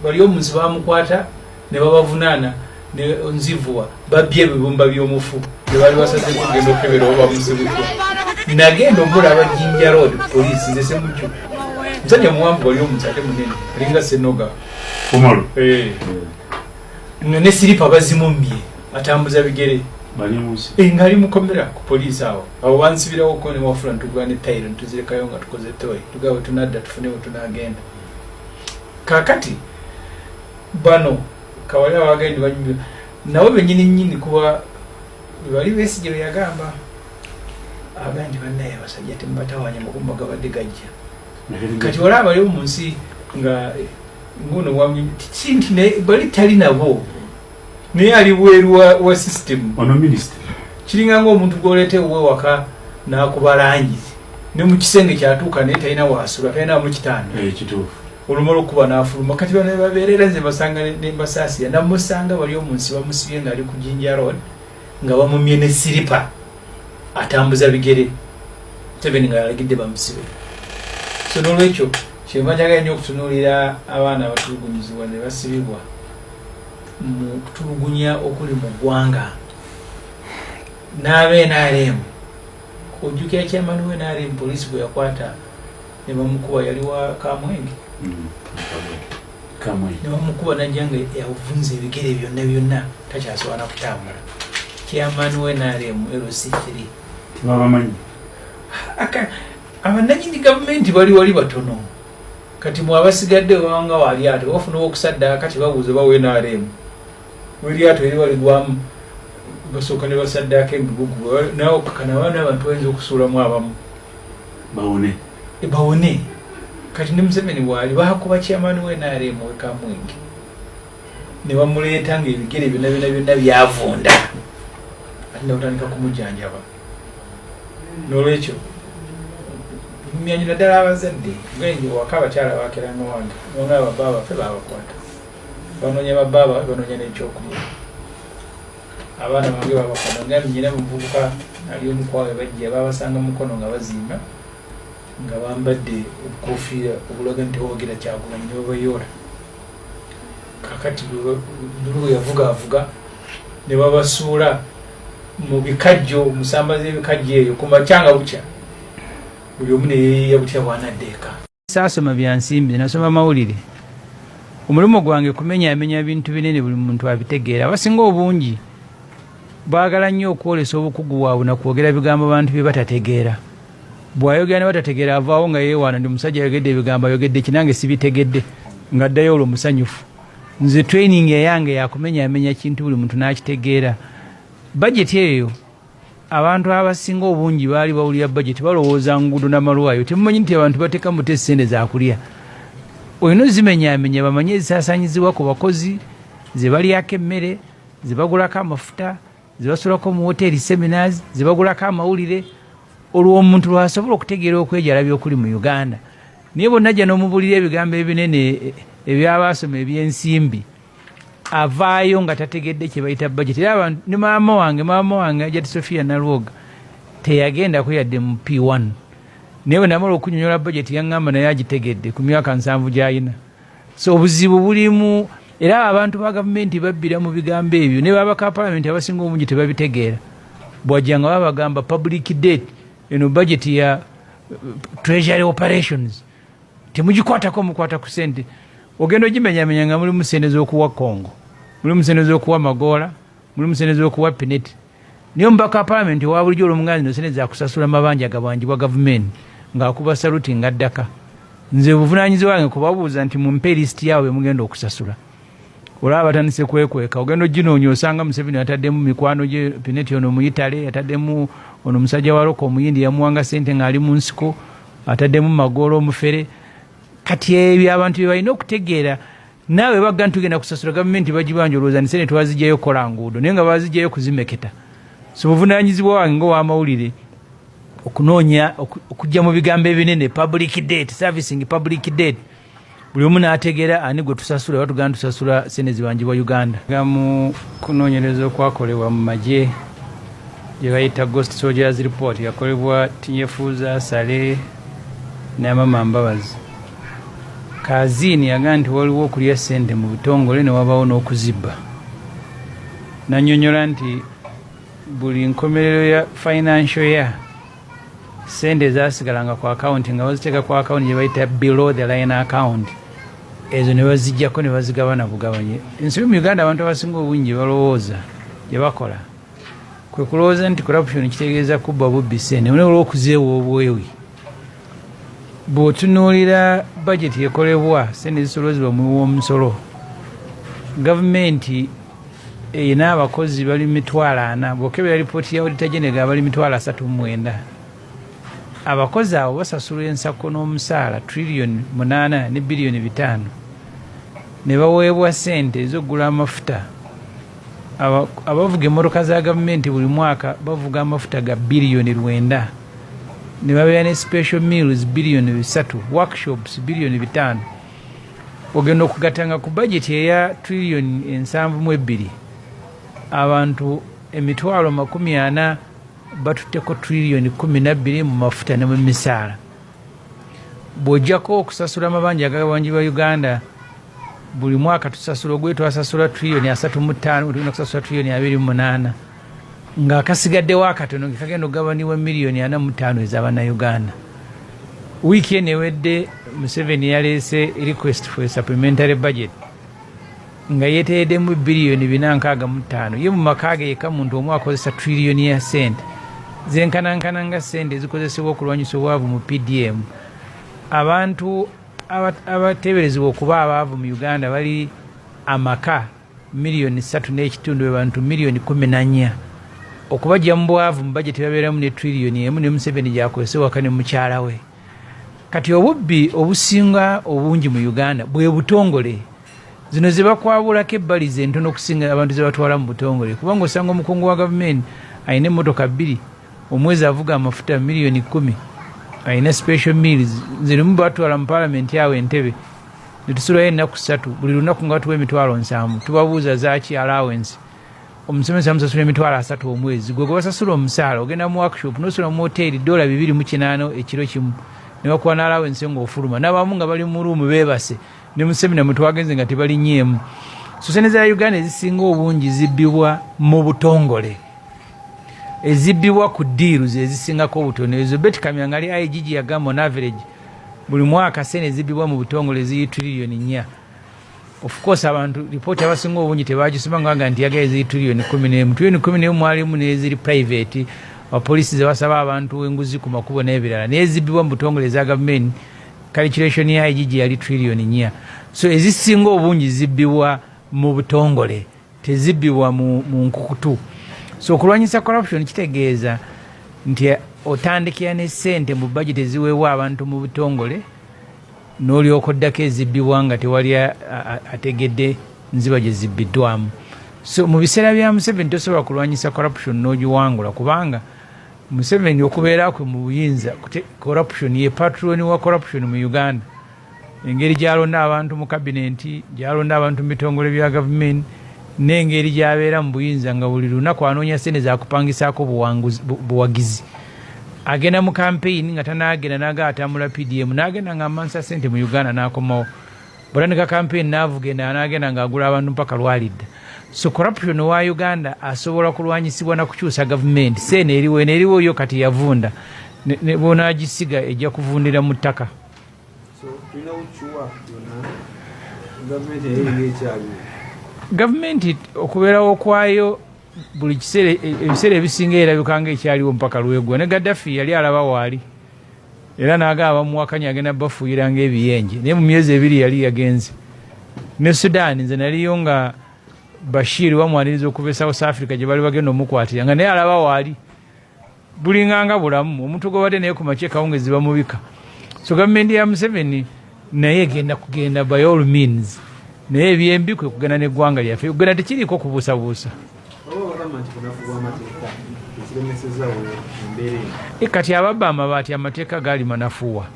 bali omunsi bamukwata ne babavunana ne nzivuwa babye bibumba byomufu ne bali basaze kugenda okebera oba musibutwa nagenda omulaba Jinja Road police nze semuju msajja muwambu bali omunsi ate munene alinga Senoga Komalo ne silipa bazimumbye atambuza bigere bali musi ngali mukomera ku police awo bansibirawo ko ne wafula ntugane tairo ntuzirekayo nga tukoze toy tugawe tunadda tufune tunagenda kakati bano kawala wagenda banyumye nawe benyini kuba bali besije yagamba abandi bannaye basajja tembatawaanya mukumbaga badde gajja kati wala bali omunsi nga ngono wamye tinti ne bali tali nabo ne ali bweru wa system ono minister kiringa ngo omuntu golete uwe waka na kubalangizi ne mu kisenge kyatuuka ne talina wasula talina mu kitanda kituufu olumolo kuba nafuluma kati bano babeerera nze basanga ne basasi na musanga bali omunsi bamusibye nga ali ku Jinja Road nga bamumye ne silipa atambuza bigere tebeni nga alagidde bamusibe so nolwekyo kyemajaga nnyo okutunuulira abaana abatulugunyizibwa ne basibibwa mu kutulugunya okuli mu ggwanga n'abe ojjukira kyamani we NRM poliisi bwe yakwata ne bamukuba yali wa Kamwenge ne bamukuba najja nga yavunza ebigere byonna takyasobola kutambula kyamani we NRM LC3 babamanyi abannanyini gavumenti wali batono kati mwabasigadde wanga wali ate bafuna okusadda kati babuuze bawe NRM wali ate eri waligwamu basooka ne basaddako emigugu nawe kakana abaana abantu bayinza okusuulamu abamu bawone kati ne Museveni bwali bakuba kyamaani we NRM we Kamwenge ne bamuleeta nga ebigere byonna byavunda ate ne batandika kumujjanjaba n'olwekyo myanyina ddala abazadde ngenje waka abakyala bakeranga wange nonga ababba baffe babakwata banoonya babba banoonya n'ekyokulya abaana bange babakwata nga nyina muvubuka ali omukwawe bajja babasanga mukono nga bazimba nga bambadde obukofiira obulaga nti owagira Kyagulanyi ne babayoola kakati lulu yavuga ne babasuula mu bikajjo musambaza ebikajjo eyo kumakyanga bukya buli omu neyeeya butya bwanaddeeka saasoma byansimbi nasoma mawulire omulimu gwange kumenyaamenya bintu binene buli muntu abitegeera abasinga obungi baagala nnyo okwolesa obukugu bwabwe nakwogera bigambo abantu bye batategeera bw'ayogera ne batategeera avaawo nga yeewaana ndi musajja ayogedde ebigambo ayogedde kinange sibitegedde ng'addayo olwo musanyufu nze training eyange yakumenyaamenya kintu buli muntu n'akitegeera bajeti eyo abantu abasinga obungi baali bawulira bajeti balowooza nguudo n'amalwayo temumanyi nti abantu bateeka mute ssente zakulya olina ozimenyaamenya bamanye ezisaasaanyizibwa ku bakozi ze balyako emmere ze bagulako amafuta ze basulako mu woteeri seminars ze bagulako amawulire olwo omuntu lwasobola okutegeera okwejala by'okuli mu Uganda naye bonna jja n'omubulira ebigambo ebinene ebyabaasoma ebyensimbi avaayo nga tategedde kye bayita budget era ne maama wange Ajati Sofia Nalwoga teyagenda kuyadde mu P1 naye namala okunyonyola budget yaŋŋamba naye agitegedde ku myaka 7 gy'ayina so obuzibu bulimu era abantu ba gavumenti babbira mu bigambo ebyo ne babaka parliament abasinga obungi tebabitegeera bwajja nga babagamba public debt eno budget ya treasury operations temugikwatako mukwata ku sente ogenda ogimenyamenya nga mulimu sente z'okuwa Congo mulimu sente z'okuwa Magola mulimu sente z'okuwa Pineti niyo mbaka parliament wa bulijjo olw'omuganzi no sente zakusasula mabanja gabwanjibwa gavumenti ng'akuba saluti ngaddaka nze buvunaanyizibwa wange kubabuuza nti mumpe lisiti yaabwe mugenda okusasula olaba batandise kwekweka ogenda oginoonya osanga Museveni ataddemu mikwano gye Pineti ono muyitale ataddemu ono musajja wa Loko omuyindi yamuwanga sente ng'ali mu nsiko ataddemu Magola omufere kati ebyo abantu bye balina okutegeera naawe bagga ntugenda kusasula gavumenti bagibanja olowooza ni sente twazigyayo kukola nguudo naye nga bazigyayo kuzimeketa so buvunaanyizibwa wange ng'owamawulire okunoonya okujja mu bigambo ebinene public debt servicing public debt buli omu n'ategeera ani gwe tusasula batugenda tusasula sente zibanjibwa Uganda mu kunoonyereza okwakolebwa mu magye gye bayita Ghost Soldiers Report yakolebwa Tinyefuuza Sale ne Amama Mbabazi Kazini yaga nti waliwo okulya ssente mu butongole ne wabawo n'okuzibba. Nannyonnyola nti buli nkomerero ya financial year ssente zaasigalanga ku akawunti nga baziteeka ku akawunti gye bayita below the line account, ezo ne baziggyako ne bazigabana bugabanye. Ensobi mu Uganda abantu abasinga obungi balowooza gye bakola kwe kulowooza nti corruption kitegeeza kubba bubbi ssente ne olw'okuzeewa obwewi. Bw'otunuulira budget ekolebwa ssente zisolozebwa mu w'omusolo, gavumenti erina abakozi bali 40,000, bw'okebera lipooti ya Auditor General bali 39,000. Abakozi abo basasulwa ensako n'omusaala trillion 8 ne billion 5 ne baweebwa ssente ez'oggula amafuta. Abavuga emmotoka za gavumenti buli mwaka bavuga amafuta ga billion 9 ne babeera ne special meals billion 3, workshops billion 5. Ogenda okugatanga ku budget eya trillion 7.2 abantu 40,000 batutteko trillion 12 mu mafuta ne mu misaala. Bw'ojjako okusasula amabanja ag'abangi ba Uganda buli mwaka tusasula ogwe twasasula trillion 3.5 tulina kusasula trillion 2.8 ng'akasigaddewo akatono kagenda okugabanibwa miliyoni 45 ez'Abannayuganda. Wiiki eno ewedde Museveni yaleese request for a supplementary budget nga yeeteereddemu biliyoni 465. Ye mu maka ge yekka muntu omu akozesa trillion ya ssente zenkanankana nga ssente ezikozesebwa okulwanyisa obwavu mu PDM. Abantu abateeberezebwa okuba abaavu mu Uganda bali amaka miliyoni 3.5 bantu miliyoni 14. Okubajja mu bwavu mu budget babeeramu ne trillion 1 ne Museveni gyakozesa waka ne mukyala we. Kati obubbi obusinga obungi mu Uganda bwe butongole. Zino ze bakwabulako ebbali ze ntono okusinga abantu ze batwala mu butongole, kubanga osanga omukungu wa gavumenti ayina emmotoka 2 omwezi avuga amafuta miliyoni 10, ayina special meals zirimu batwala mu palamenti awo Entebbe ne tusulayo ennaku 3 buli lunaku nga batuwa emitwalo 7. Tubabuuza zaaki allowance, omusomesa amusasula emitwalo 3 omwezi, gwe basasula omusaala ogenda mu workshop n'osula mu hoteri $280 ekiro kimu ne bakuwa n'allowance ng'ofuluma, n'abamu nga bali mu ruumu beebase ne mu semina mwe twagenze nga tebalinyeemu. So ssente za Uganda ezisinga obungi zibbibwa mu butongole, ezibbibwa ku deals ezisingako obutono. Ezo Betty Kamyanga ali IGG yagamba on average buli mwaka ssente ezibbibwa mu butongole ziri trillion 4. Of course abantu ripooti abasinga obungi tebagisoma nga nti yagaye ziri trillion 11. Trillion 11 mwalimu n'eziri private, abapoliisi ze basaba abantu enguzi ku makubo n'ebirala, n'ezibbibwa mu butongole eza gavumenti calculation ya IGG yali trillion 4. So ezisinga obungi zibbibwa mu butongole, tezibbibwa mu nkukutu. So okulwanyisa corruption kitegeeza nti otandikira ne ssente mu budget eziweebwa abantu mu butongole n'olyoka oddako ezibbibwa nga tewali ategedde nziba gye zibbiddwamu. So mu biseera bya Museveni tosobola kulwanyisa corruption n'ogiwangula, kubanga Museveni okubeera kwe mu buyinza, corruption ye patron wa corruption mu Uganda. Engeri gy'alonda abantu mu kabinenti, gy'alonda abantu mu bitongole bya gavumenti, n'engeri gy'abeera mu buyinza nga buli lunaku anoonya ssente zakupangisaako buwagizi. Agenda mu campaign nga tanaagenda n'aga atambula PDM, n'agenda ng'amansa ssente mu Uganda n'akomawo. Bw'atandika campaign n'avugenda n'agenda ng'agula abantu mpaka lwalidda. So corruption wa Uganda asobola kulwanyisibwa na kukyusa gavumenti. Ssente eriwo yo kati yavunda ne bonaagisiga ejja kuvundira mu ttaka. Gavumenti okubeerawo kwayo buli kiseera, ebiseera ebisinga erabikanga ekyaliwo mpaka lwegwa. Ne Gaddafi yali alaba waali era n'agamba bamuwakanya agenda bafuuyira ng'ebiyenje, naye mu myezi 2 yali yagenze. Ne Sudan nze naliyo nga Bashir bamwaniriza okuva e South Africa gye bali bagenda omukwatira nga naye alaba waali bulinganga bulamu, omuntu gwobadde naye ku makye kawungezi bamubika. So gavumenti ya Museveni naye kugenda by all means, naye ebyembi kwe kugenda n'eggwanga lyaffe. Uganda tekiriiko kubuusabuusa. Kati ababba amabaati amateeka gaali manafuwa,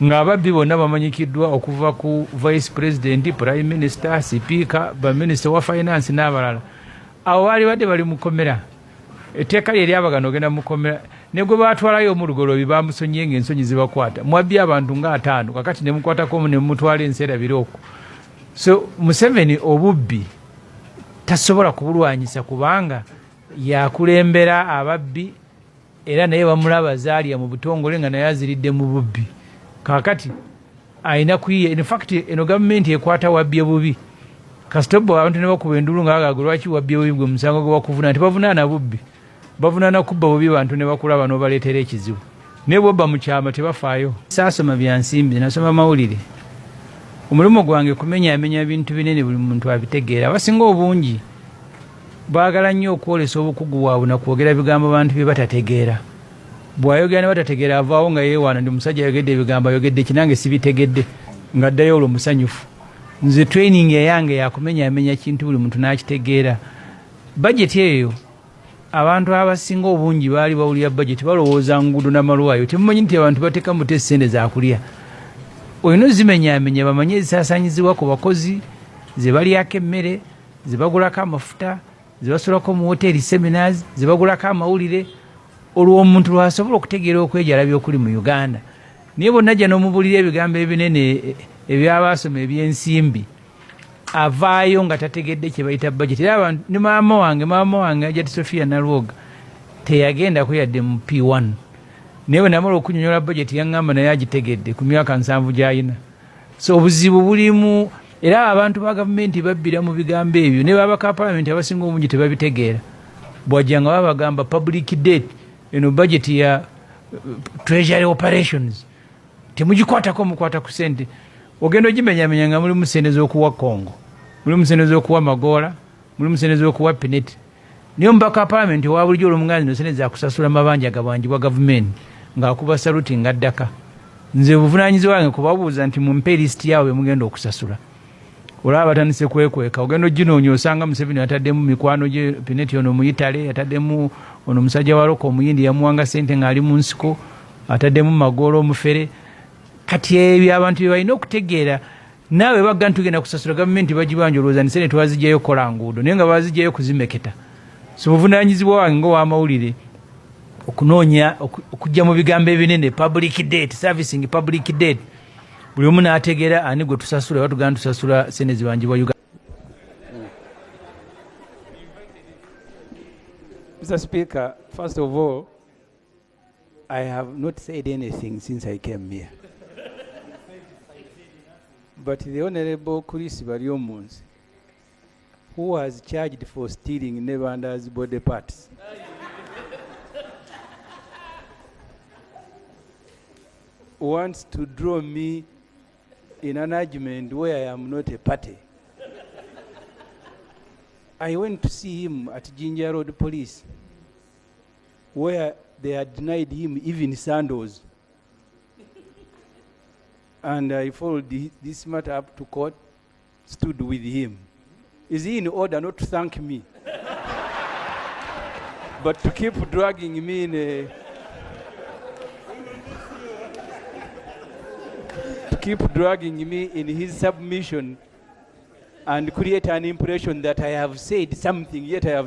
ng'ababbi bonna bamanyikiddwa okuva ku vice president, prime minister, sipiika, baminister wa finance n'abalala. Awo baali badde bali mukomera, etteeka lye lyabagana ogenda mukomera. ne gwe baatwalayo omulugolobi bamusonye ng'ensonyi zibakwata mwabbye abantu nga 5 kakati ne mukwatako ne mumutwala enseera biroko. So Museveni obubbi tasobola kubulwanyisa kubanga yakulembera ababbi era naye bamulaba zaalya mu butongole nga naye aziridde mu bubbi. Kakati ayina kuyiye, in fact eno gavumenti ekwata wabbye bubi kasitobo abantu ne bakuba endulu nga bagaga lwaki wabbye bubi gwe musango gwe bakuvuna tebavunaana bubbi bavunaana kubba bubi bantu ne bakulaba n'obaleetera ekizibu naye bwobba mu kyama tebafaayo. Saasoma bya nsimbi, nasoma mawulire. Omulimu gwange kumenyaamenya bintu binene buli muntu abitegeera. Abasinga obungi baagala nnyo okwolesa obukugu bwabwe nakwogera bigambo bantu bye batategeera. Bw'ayogera ne batategeera avaawo nga yeewaana ndi musajja ayogedde ebigambo ayogedde kinange sibitegedde ng'addayo olwo musanyufu. Nze training yange yakumenyaamenya kintu buli muntu n'akitegeera. Bajeti eyo abantu abasinga obungi baali bawulira bajeti balowooza nguudo n'amalwayo. Temumanyi nti abantu bateeka mu ssente za kulya. Olina ozimenyaamenya bamanye ezisaasanyizibwa ku bakozi, ze balyako emmere, ze bagulako amafuta, ze basulako mu woteeri seminars, ze bagulako amawulire. Olwo omuntu lwasobola okutegeera okwejalabya okuli mu Uganda. Naye bonna jja n'omubulira ebigambo ebinene ebyabaasoma ebyensimbi avaayo nga tategedde kye bayita budget. Era abantu ne maama wange Ajati Sophia Nalwoga teyagenda kuyadde mu P1 naye bwe namala okunyonyola budget yaŋŋamba naye agitegedde ku myaka 7 gy'alina. So obuzibu bulimu era abantu ba gavumenti babbira mu bigambo ebyo ne babaka parliament abasinga obungi tebabitegeera. Bwajjanga babagamba public debt eno budget ya treasury operations temugikwatako mukwata ku sente ogenda ogimenyamenya nga mulimu sente z'okuwa Congo, mulimu sente z'okuwa Magola, mulimu sente z'okuwa Pineti. Niyo mbaka parliament wa bulijjo olumuganzi no sente za kusasula mabanja gabwanjibwa gavumenti ng'akuba saluti ngaddaka. Nze buvunaanyizibwa wange kubabuuza nti mumpe lisiti yaabwe mugenda okusasula. Olaba batandise kwekweka ogenda oginoonya osanga Museveni ataddemu mikwano gye Pineti ono Muyitale, ataddemu ono musajja wa Loko omuyindi yamuwanga sente ng'ali mu nsiko, ataddemu Magola omufere. Kati ebyo abantu bye balina okutegeera naawe bagga ntugenda kusasula gavumenti bagibanja olowooza ni sente twazigyayo kola nguudo naye nga bazigyayo kuzimeketa. So buvunaanyizibwa wange ng'owamawulire okunoonya okujja mu bigambo ebinene public debt, servicing public debt. Buli omu n'ategeera ani gwe tusasula batugana tusasula sente zibanjibwa Uganda. Mr. Speaker, first of all, I have not said anything since I came here. But the Honorable Chris Baryomunsi, who was charged for stealing Nebanda's body parts, wants to draw me in an argument where I am not a party. I went to see him at Jinja Road Police, where they had denied him even sandals. And I followed this matter up to court, stood with him. Is he in order not to thank me, but to keep dragging me in a... keep dragging me in his submission and create an impression that I have said something, yet I have